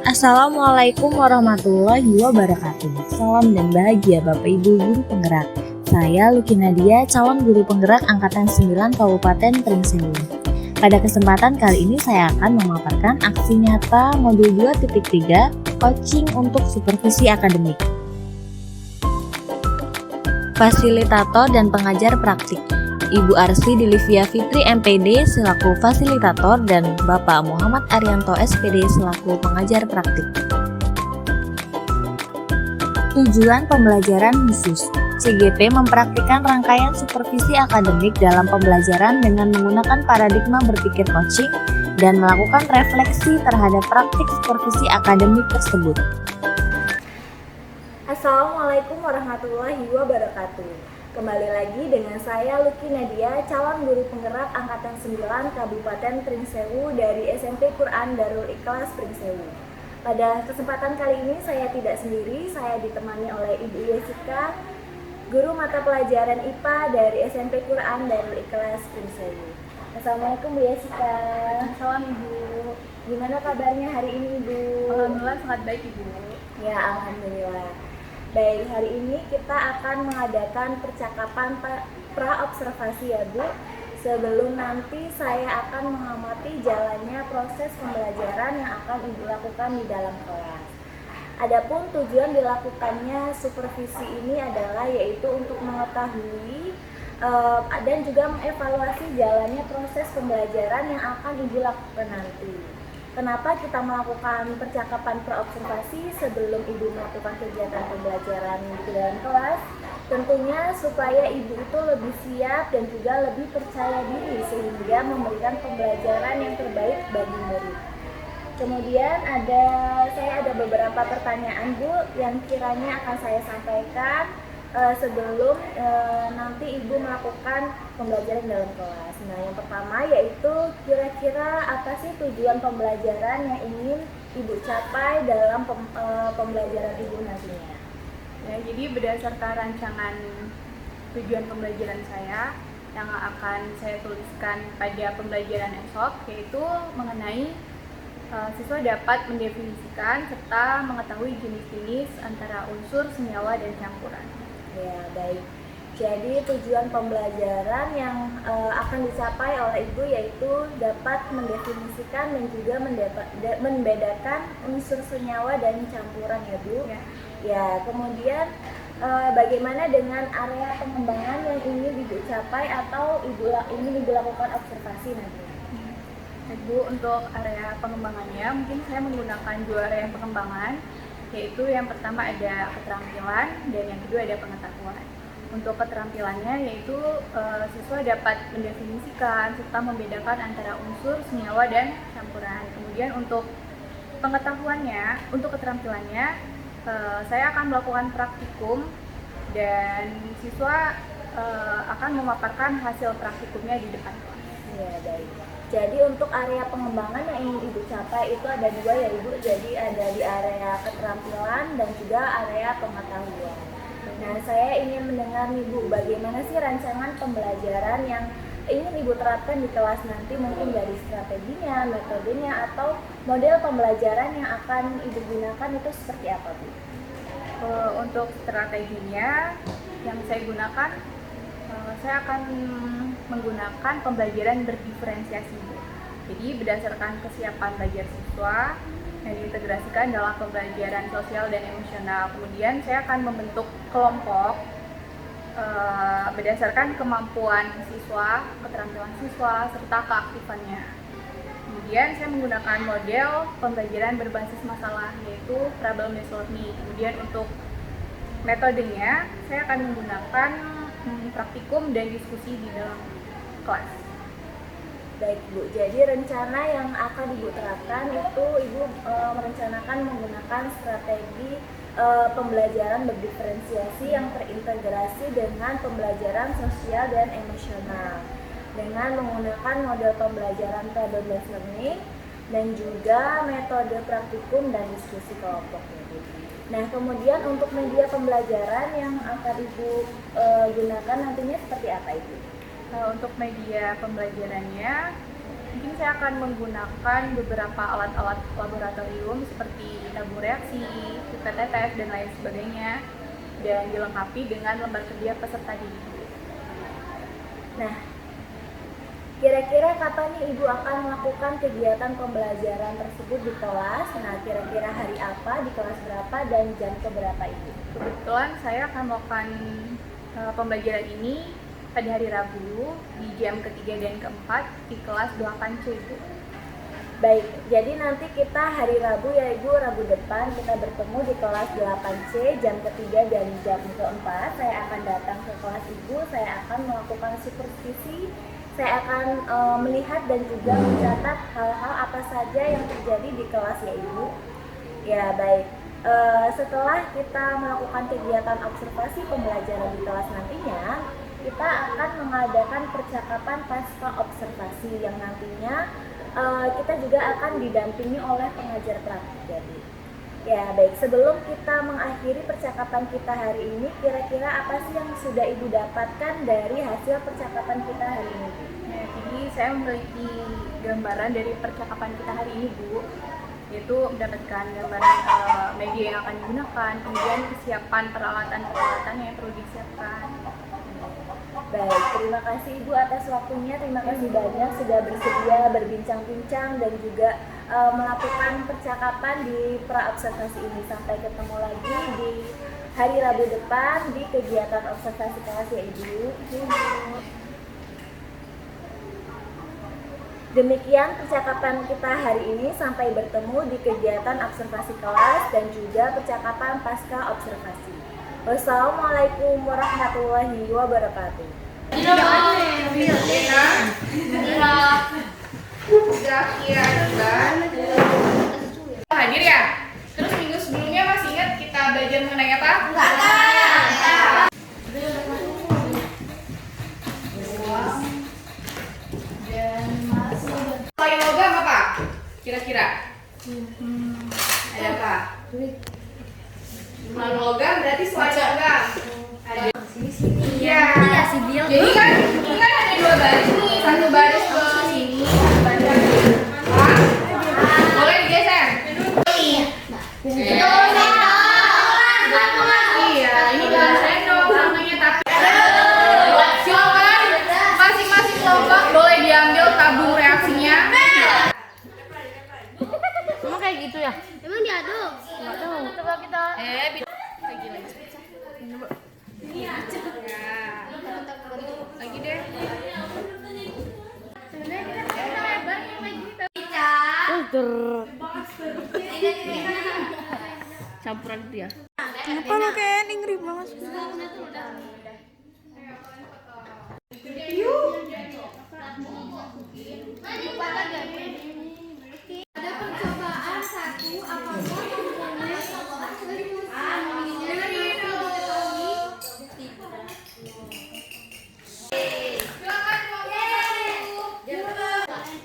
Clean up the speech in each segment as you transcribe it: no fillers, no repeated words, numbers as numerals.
Assalamualaikum warahmatullahi wabarakatuh. Salam dan bahagia Bapak Ibu Guru Penggerak. Saya Luki Nadia, calon guru penggerak Angkatan 9 Kabupaten Pringsewu. Pada kesempatan kali ini saya akan memaparkan aksi nyata modul 2.3 coaching untuk supervisi akademik. Fasilitator dan pengajar praktik Ibu Arsy Dilivia Fitri MPD selaku fasilitator dan Bapak Muhammad Arianto SPD selaku pengajar praktik. Tujuan pembelajaran khusus CGP mempraktikkan rangkaian supervisi akademik dalam pembelajaran dengan menggunakan paradigma berpikir coaching dan melakukan refleksi terhadap praktik supervisi akademik tersebut. Assalamualaikum warahmatullahi wabarakatuh. Kembali lagi dengan saya Luki Nadia, calon guru penggerak Angkatan 9 Kabupaten Pringsewu dari SMP Quran Darul Ikhlas Pringsewu. Pada kesempatan kali ini saya tidak sendiri, saya ditemani oleh Ibu Yesika, guru mata pelajaran IPA dari SMP Quran Darul Ikhlas Pringsewu. Assalamualaikum Bu Yesika. Salam Ibu. Gimana kabarnya hari ini Ibu? Alhamdulillah sangat baik Ibu. Ya, alhamdulillah. Baik, hari ini kita akan mengadakan percakapan pra-observasi ya Bu. Sebelum nanti saya akan mengamati jalannya proses pembelajaran yang akan Ibu lakukan di dalam kelas. Adapun tujuan dilakukannya supervisi ini adalah yaitu untuk mengetahui dan juga mengevaluasi jalannya proses pembelajaran yang akan Ibu lakukan nanti. Kenapa kita melakukan percakapan pra-observasi sebelum Ibu melakukan kegiatan pembelajaran di dalam kelas? Tentunya supaya Ibu itu lebih siap dan juga lebih percaya diri sehingga memberikan pembelajaran yang terbaik bagi murid. Kemudian saya ada beberapa pertanyaan Bu yang kiranya akan saya sampaikan sebelum nanti Ibu melakukan pembelajaran dalam kelas. Nah, yang pertama yaitu kira-kira apa sih tujuan pembelajaran yang ingin Ibu capai dalam pembelajaran Ibu nantinya? Ya, jadi berdasarkan rancangan tujuan pembelajaran saya yang akan saya tuliskan pada pembelajaran esok, yaitu mengenai siswa dapat mendefinisikan serta mengetahui jenis-jenis antara unsur, senyawa, dan campuran. Ya, baik. Jadi tujuan pembelajaran yang akan dicapai oleh Ibu yaitu dapat mendefinisikan dan juga membedakan unsur senyawa dan campuran ya Bu. Ya, kemudian bagaimana dengan area pengembangan yang ingin Ibu capai atau ingin Ibu lakukan observasi nanti? Ibu, untuk area pengembangannya mungkin saya menggunakan dua area pengembangan, yaitu yang pertama ada keterampilan dan yang kedua ada pengetahuan. Untuk keterampilannya yaitu siswa dapat mendefinisikan serta membedakan antara unsur, senyawa, dan campuran. Kemudian untuk pengetahuannya, untuk keterampilannya saya akan melakukan praktikum dan siswa akan memaparkan hasil praktikumnya di depan kelas. Ya, baik. Jadi untuk area pengembangan yang ingin Ibu capai itu ada dua ya Ibu. Jadi ada di area keterampilan dan juga area pengetahuan. Nah, saya ingin mendengar nih Bu, bagaimana sih rancangan pembelajaran yang ingin Ibu terapkan di kelas nanti, mungkin dari strateginya, metodenya, atau model pembelajaran yang akan Ibu gunakan itu seperti apa Bu? Untuk strateginya yang saya gunakan, saya akan menggunakan pembelajaran berdiferensiasi. Jadi berdasarkan kesiapan belajar siswa yang diintegrasikan dalam pembelajaran sosial dan emosional. Kemudian saya akan membentuk kelompok berdasarkan kemampuan siswa, keterampilan siswa, serta keaktifannya. Kemudian saya menggunakan model pembelajaran berbasis masalah, yaitu problem-based learning. Kemudian untuk metodenya, saya akan menggunakan praktikum dan diskusi di dalam kelas. Baik Bu, jadi rencana yang akan Ibu terapkan itu Ibu merencanakan menggunakan strategi pembelajaran berdiferensiasi yang terintegrasi dengan pembelajaran sosial dan emosional dengan menggunakan model pembelajaran problem-based learning dan juga metode praktikum dan diskusi kelompok. Nah, kemudian untuk media pembelajaran yang akan Ibu gunakan nantinya seperti apa Ibu? Untuk media pembelajarannya Mungkin saya akan menggunakan beberapa alat-alat laboratorium seperti tabung reaksi, pipet tetes, dan lain sebagainya, dan dilengkapi dengan lembar kerja peserta didik. Nah, kira-kira kapan nih Ibu akan melakukan kegiatan pembelajaran tersebut di kelas? Nah, kira-kira hari apa, di kelas berapa, dan jam keberapa itu? Kebetulan saya akan melakukan pembelajaran ini pada hari Rabu di jam ketiga dan keempat di kelas 8C itu. Baik, jadi nanti kita hari Rabu ya Ibu, Rabu depan kita bertemu di kelas 8C jam ketiga dan jam keempat. Saya akan datang ke kelas Ibu, saya akan melakukan supervisi, saya akan melihat dan juga mencatat hal-hal apa saja yang terjadi di kelas ya Ibu. Ya baik, setelah kita melakukan kegiatan observasi pembelajaran di kelas nantinya, kita akan mengadakan percakapan pasca observasi yang nantinya kita juga akan didampingi oleh pengajar praktik. Jadi, ya baik, sebelum kita mengakhiri percakapan kita hari ini, kira-kira apa sih yang sudah Ibu dapatkan dari hasil percakapan kita hari ini? Ya, jadi saya memiliki gambaran dari percakapan kita hari ini, Bu, yaitu mendapatkan gambaran media yang akan digunakan, kemudian kesiapan peralatan-peralatan yang perlu disiapkan. Baik, terima kasih Ibu atas waktunya, terima kasih banyak sudah bersedia berbincang-bincang dan juga melakukan percakapan di pra-observasi ini. Sampai ketemu lagi di hari Rabu depan di kegiatan observasi kelas ya Ibu. Demikian percakapan kita hari ini, sampai bertemu di kegiatan observasi kelas dan juga percakapan pasca observasi. Wassalamualaikum warahmatullahi wabarakatuh. Hadir ya? Terus minggu sebelumnya masih ingat kita belajar mengenai apa? Enggak. Selain logam apa? Kira-kira? Ada apa? Selain logam berarti selain logam. Ada. Iya. Jadi kan ini kan ada dua baris nih, satu baris ke sini, satu baris ke sini. Boleh digeser? Iya, ini bukan sendok namanya, tapi silakan masing-masing kelompok boleh diambil tabung reaksinya. Emang kayak gitu ya? Emang diaduk? Nggak tahu. Coba kita. Lagi lagi. Lagi deh. Campuran itu ya. Kenapa lo kayak ngeri banget? Ada percobaan satu apakah komponen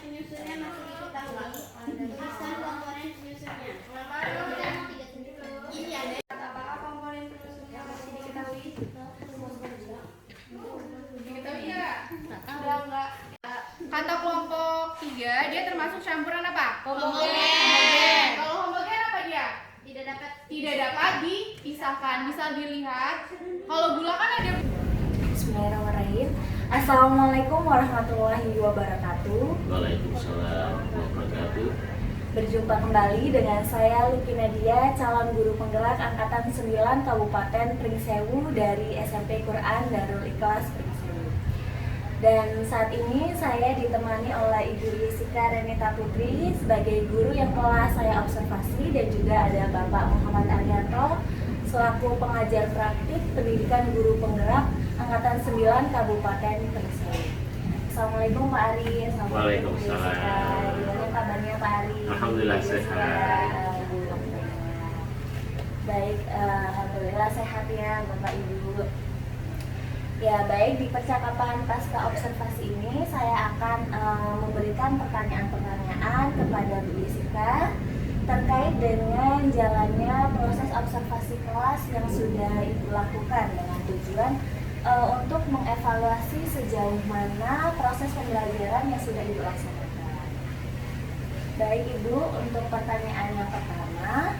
penyusunnya masih diketahui. Tuliskan komponen penyusunnya. Ini ada apakah komponen penyusunnya masih diketahui? Diketahui ya? Enggak. Kata kelompok 3 dia termasuk campuran apa? Homogen. Kalau homogen apa dia? Tidak dapat dipisahkan. Bisa dilihat. Kalau gula kan ada. Bismillahirrahmanirrahim. Assalamualaikum warahmatullahi wabarakatuh. Waalaikumsalam warahmatullahi. Berjumpa kembali dengan saya Luki Nadia, calon guru penggerak angkatan 9 Kabupaten Pringsewu dari SMP Quran Darul Ikhlas Pringsewu. Dan saat ini saya ditemani oleh Ibu Yesika Renita Putri sebagai guru yang telah saya observasi, dan juga ada Bapak Muhammad Arianto selaku pengajar praktik pendidikan guru penggerak angkatan 9 Kabupaten Pringsewu. Assalamualaikum Pak Ari. Waalaikumsalam. Gimana kabarnya Pak Ari? Alhamdulillah sehat. Baik, alhamdulillah sehat ya Bapak Ibu. Ya baik, di percakapan pasca observasi ini saya akan memberikan pertanyaan-pertanyaan kepada Bu Jessica terkait dengan jalannya proses observasi kelas yang sudah Ibu lakukan dengan tujuan untuk mengevaluasi sejauh mana proses pembelajaran yang sudah Ibu laksanakan. Baik Ibu, untuk pertanyaan yang pertama,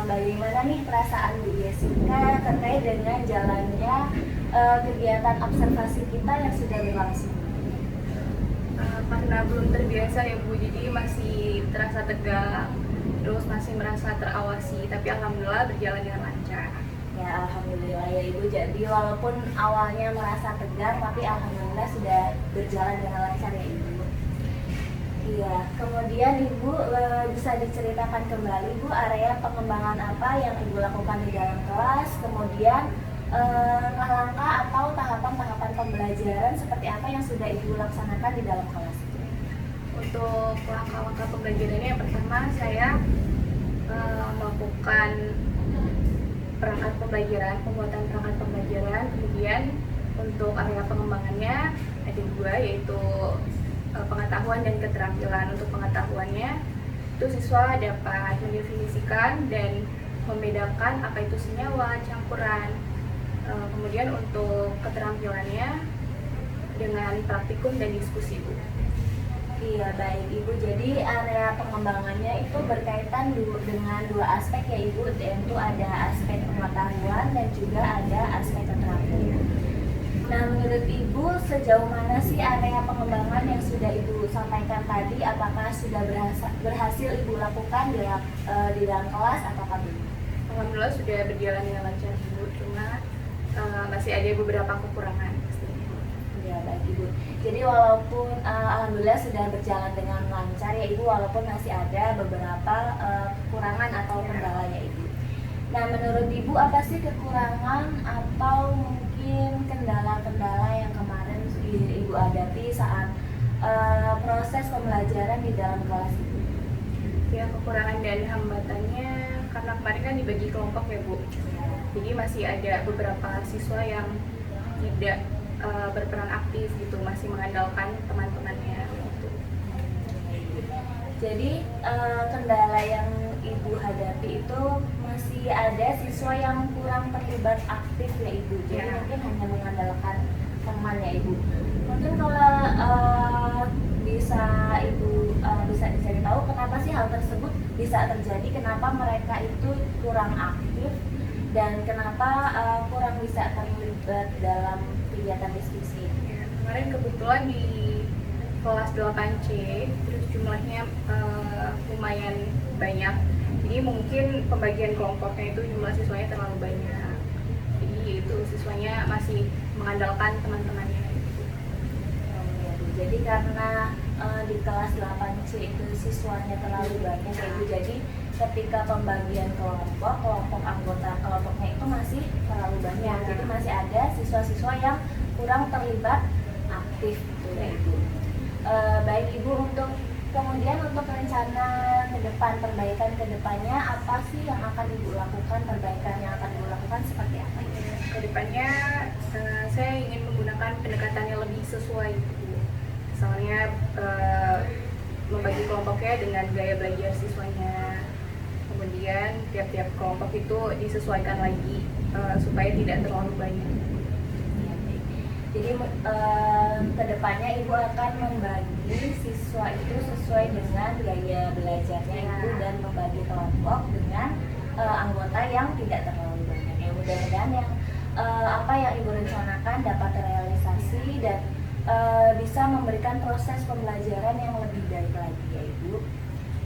bagaimana nih perasaan Bu Jessica terkait dengan jalannya kegiatan observasi kita yang sudah berlangsung? Karena belum terbiasa ya Bu, jadi masih terasa tegang, terus masih merasa terawasi, tapi alhamdulillah berjalan dengan lancar. Ya alhamdulillah ya Ibu, jadi walaupun awalnya merasa tegang, tapi alhamdulillah sudah berjalan dengan lancar ya Ibu. Iya, kemudian Ibu bisa diceritakan kembali Bu area pengembangan apa yang Ibu lakukan di dalam kelas, kemudian langkah-langkah atau tahapan-tahapan pembelajaran seperti apa yang sudah Ibu laksanakan di dalam kelas itu. Untuk langkah-langkah pembelajarannya, yang pertama saya melakukan perangkat pembelajaran, pembuatan perangkat pembelajaran. Kemudian untuk area pengembangannya ada dua, yaitu pengetahuan dan keterampilan. Untuk pengetahuannya itu siswa dapat mendefinisikan dan membedakan apa itu senyawa, campuran. Kemudian untuk keterampilannya dengan praktikum dan diskusi Bu. Iya baik Ibu, jadi area pengembangannya itu berkaitan dengan dua aspek ya Ibu, yaitu ada aspek pengetahuan dan juga ada aspek keterampilan. Nah menurut Ibu sejauh mana sih area pengembangan yang sudah Ibu sampaikan tadi, apakah sudah berhasil Ibu lakukan di dalam kelas atau belum? Alhamdulillah sudah berjalan dengan lancar Bu, cuma masih ada beberapa kekurangan pastinya. Ya baik Ibu, jadi walaupun alhamdulillah sudah berjalan dengan lancar ya Ibu, walaupun masih ada beberapa kekurangan atau kendalanya Ibu. Nah menurut Ibu apa sih kekurangan atau mungkin kendala-kendala yang kemarin Ibu hadapi saat proses pembelajaran di dalam kelas Ibu? Ya, kekurangan dan hambatannya karena kemarin kan dibagi kelompok ya Bu, jadi masih ada beberapa siswa yang tidak berperan aktif gitu, masih mengandalkan teman-temannya gitu. Jadi kendala yang Ibu hadapi itu masih ada siswa yang kurang terlibat aktif ya Ibu, jadi Ya. mungkin hanya mengandalkan temannya Ibu. Mungkin kalau bisa Ibu bisa dicari tahu kenapa sih hal tersebut bisa terjadi, kenapa mereka itu kurang aktif dan kenapa kurang bisa terlibat dalam kegiatan diskusi. Ya, kemarin kebetulan di kelas 8C terus jumlahnya lumayan banyak, jadi mungkin pembagian kelompoknya itu jumlah siswanya terlalu banyak, jadi itu siswanya masih mengandalkan teman-temannya gitu. Jadi karena di kelas 8C itu siswanya terlalu banyak ya Ibu, jadi ketika pembagian kelompok anggota kelompoknya itu masih terlalu banyak, jadi masih ada siswa-siswa yang kurang terlibat aktif gitu ya Ibu. Baik Ibu, kemudian untuk rencana ke depan, perbaikan ke depannya apa sih yang akan Ibu lakukan, perbaikan yang akan Ibu lakukan seperti apa? Kedepannya saya ingin menggunakan pendekatan yang lebih sesuai gitu. Misalnya membagi kelompoknya dengan gaya belajar siswanya, kemudian tiap-tiap kelompok itu disesuaikan lagi supaya tidak terlalu banyak. Jadi kedepannya Ibu akan membagi siswa itu sesuai dengan gaya belajarnya Ibu dan membagi kelompok dengan anggota yang tidak terlalu banyak. Ya mudah-mudahan yang apa yang Ibu rencanakan dapat terrealisasi dan bisa memberikan proses pembelajaran yang lebih baik lagi ya Ibu.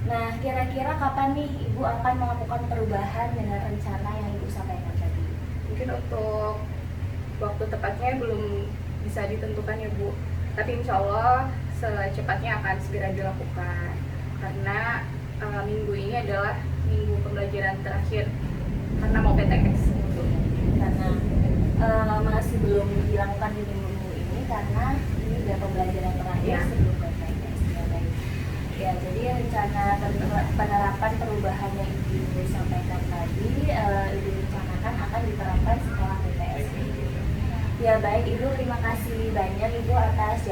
Nah kira-kira kapan nih Ibu akan melakukan perubahan dengan rencana yang Ibu sampaikan tadi? Mungkin untuk waktu tepatnya belum bisa ditentukan ya Bu, tapi insya Allah secepatnya akan segera dilakukan karena minggu ini adalah minggu pembelajaran terakhir karena mau PTS gitu. Karena masih belum dilakukan di minggu ini karena ini udah pembelajaran terakhir Ya. sebelum PTS. Ya, jadi rencana penerapan perubahan yang Ibu sampaikan tadi Ibu rencanakan akan diterapkan setelah PTS. Ya baik Ibu, terima kasih banyak Ibu atas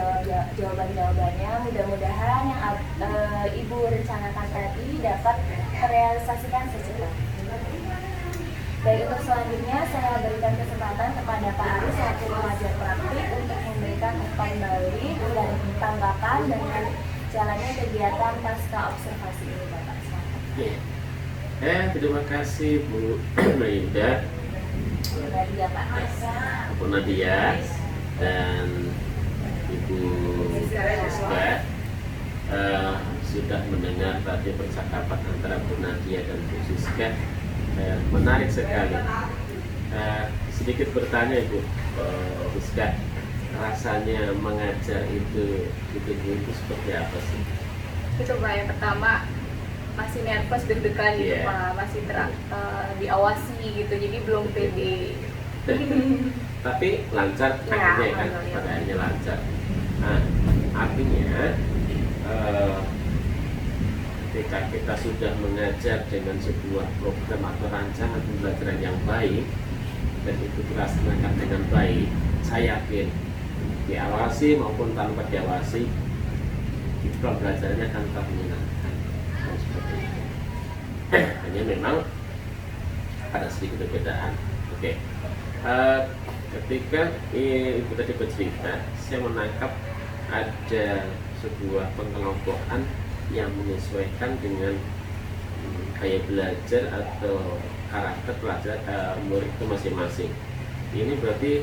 jawaban-jawabannya. Mudah-mudahan yang Ibu rencanakan tadi dapat terrealisasikan secepatnya. Baik, untuk selanjutnya saya berikan kesempatan kepada Pak Aris selaku pengajar praktik untuk memberikan kembali dan tanggapan dengan jalannya kegiatan pasca observasi ini Bapak? Selamat. Terima kasih Bu Maida, Nadia Pak. Bu Nadia, dan Ibu Siska. Sudah mendengar tadi percakapan antara Bu Nadia dan Bu Siska. Menarik sekali. Sedikit bertanya Ibu Siska, rasanya mengajar itu seperti apa sih? Itu Pak, yang pertama masih nervous, deg-degan gitu Iya. Pak, masih diawasi gitu, jadi belum pede. Tapi lancar akhirnya kan, alhamdulillah. pada akhirnya lancar. Nah, artinya ketika kita sudah mengajar dengan sebuah program atau rancangan pembelajaran yang baik dan itu dilaksanakan dengan baik, saya yakin diawasi maupun tanpa diawasi, pembelajarannya akan tetap menyenangkan. Dan seperti itu. Hanya memang ada sedikit perbedaan. Oke. Ketika Ibu tadi bercerita, saya menangkap ada sebuah pengelompokan yang menyesuaikan dengan gaya belajar atau karakter pelajar murid itu masing-masing. Ini berarti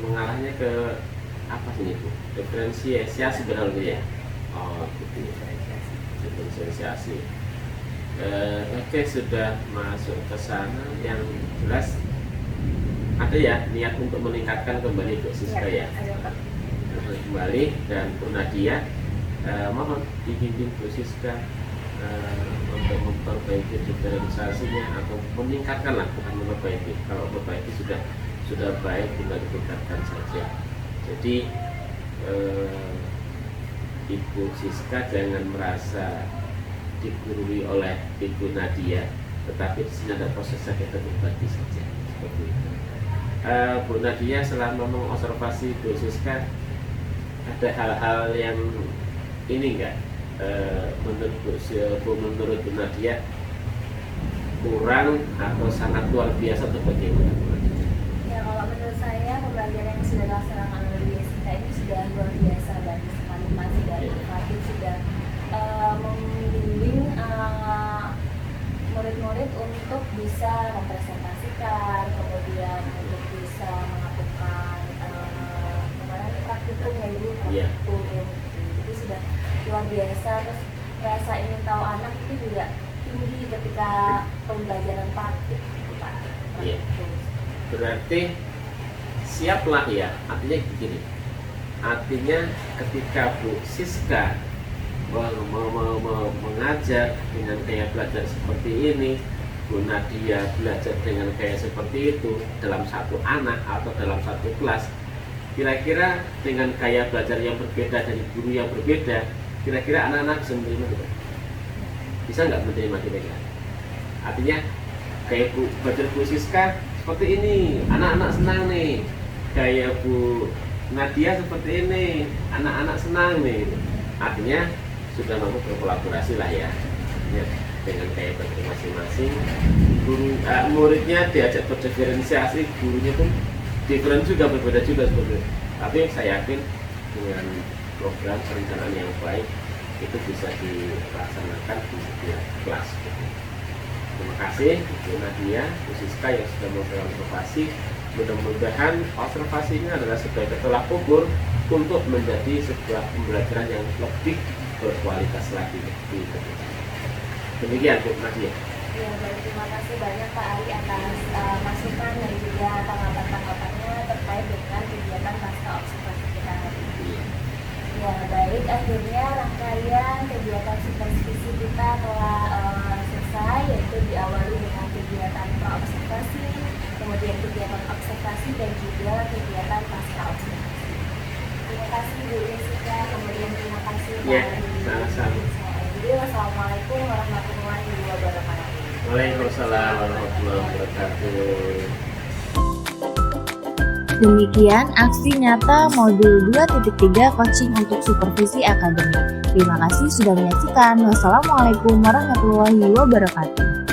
mengarahnya ke apa sih Bu? Diferensiasi sebenarnya ya. Oh, gitu. Diferensiasi. Oke, sudah masuk ke sana. Yang jelas ada ya niat untuk meningkatkan kembali Bu Siska ya. Kembali, dan Bu Nadia mohon dibimbing Bu Siska untuk memperbaiki diferensiasinya atau meningkatkan lah, bukan memperbaiki. Kalau memperbaiki sudah baik, tinggal ditingkatkan saja. Jadi Ibu Siska jangan merasa digurui oleh Ibu Nadia, tetapi di sini ada prosesnya, kita berbagi saja seperti itu. Bu Nadia, selama mengobservasi Bu Siska, ada hal-hal yang ini enggak menurut Bu Nadia kurang atau sangat luar biasa atau bagaimana? Ya, kalau menurut saya pembelajaran yang sudah dilaksanakan oleh Bu Jessica ini sudah luar biasa, bagus sekali, masih dan inovatif, sudah membimbing murid-murid untuk bisa mempresentasikan, kemudian untuk bisa melakukan praktikum ya Ibu, praktikum jadi sudah luar biasa. Terus rasa ingin tahu anak itu juga tinggi ketika pembelajaran praktik Pak. Iya. Berarti siaplah ya, artinya begini. Artinya ketika Bu Siska mau mengajar dengan gaya belajar seperti ini, Bu Nadia belajar dengan gaya seperti itu dalam satu anak atau dalam satu kelas, kira-kira dengan gaya belajar yang berbeda dari guru yang berbeda, kira-kira anak-anak bisa menerima tidak? Bisa nggak menerima kira-kira? Artinya gaya belajar Bu Siska seperti ini, anak-anak senang nih. Gaya Bu Nadia seperti ini, anak-anak senang nih. Artinya sudah mampu berkolaborasi lah ya, dengan gaya belajar masing-masing. Muridnya diajak berdiferensiasi, gurunya pun diferensi juga berbeda juga seperti itu. Tapi saya yakin dengan program perencanaan yang baik itu bisa dilaksanakan di setiap kelas. Terima kasih Bu Nadia, Bu Siska yang sudah melakukan observasi. Mudah-mudahan observasi ini adalah sebagai tolak ukur untuk menjadi sebuah pembelajaran yang lebih berkualitas lagi di depan. Demikian Bu Nadia. Ya, baik, terima kasih banyak Pak Ari atas masukan dan juga tanggapan-tanggapannya terkait dengan kegiatan pasca observasi kita hari ini. Ya, baik, akhirnya rangkaian kegiatan supervisi kita telah selesai, yaitu diawali dengan kegiatan pra-observasi, kemudian kegiatan observasi, dan juga kegiatan pasca observasi. Terima kasih Bu Jessica, kemudian terima kasih Pak Ari. Sama-sama. Jadi, wassalamualaikum warahmatullahi wabarakatuh. Waalaikumsalam warahmatullahi wabarakatuh. Demikian aksi nyata modul 2.3 coaching untuk supervisi akademik. Terima kasih sudah menyaksikan. Wassalamualaikum warahmatullahi wabarakatuh.